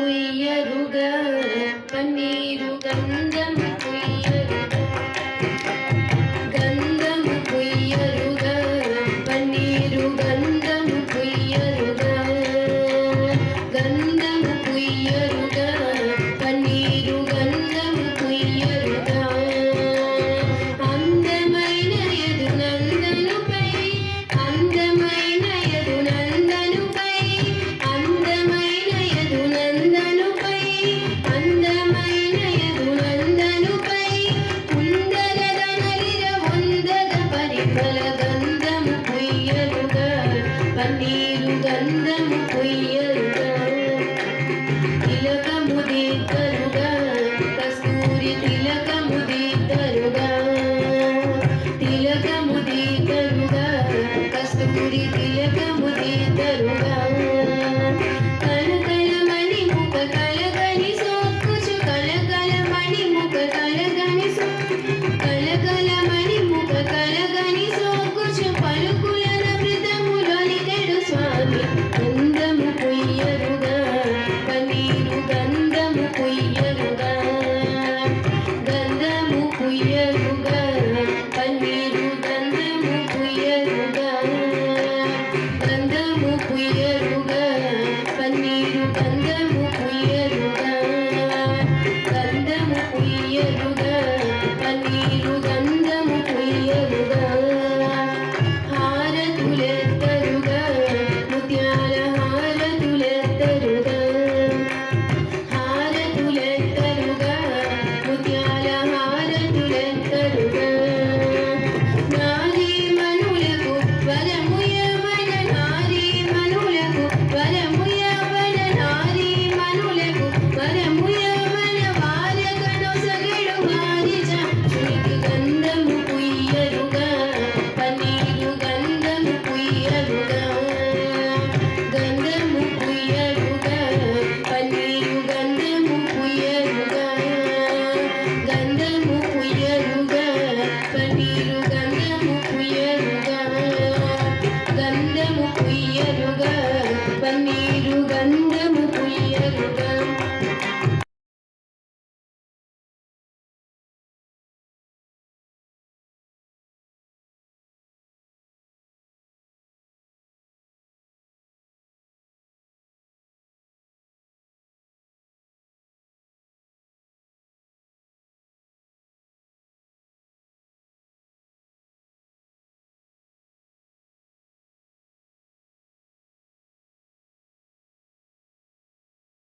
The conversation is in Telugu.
కుయ్యరుగా పన్నీరు గంధము కుయ్యరుగా గంధము కుయ్యరుగా పన్నీరు గంధము కుయ్యరుగా గంధము కుయ్యరుగా పన్నీరు గంధము కుయ్యరుగా అందమైన యదునందనుపై అందమైన యదునందనుపై అందమైన యదునందనుపై అందమైన యదునందనుపై కుందరదనలిర వందగ పరిమళ గంధము కుయ్యరుగా పన్నీరు గంధము కుయ్యరుగా తిలకము దిద్దరుగా కస్తూరి తిలకము దిద్దరుగా తిలకము దిద్దరుగా కస్తూరి తిలకము దిద్దరుగా కలకలమణి ముఖ కలగని సోక్కుచు కలకలమణి ముఖ కలగని కలకలమణి ముఖ కలగని సోక్కుచు పలుకులన మృతములొలికెడు స్వామి గంధము కుయ్యరుగా పన్నీరు గంధము కుయ్యరుగా గంధము కుయ్యరుగా పన్నీరు గంధము కుయ్యరుగా గంధము కుయ్యరుగా పన్నీరు గంధము కుయ్యరుగా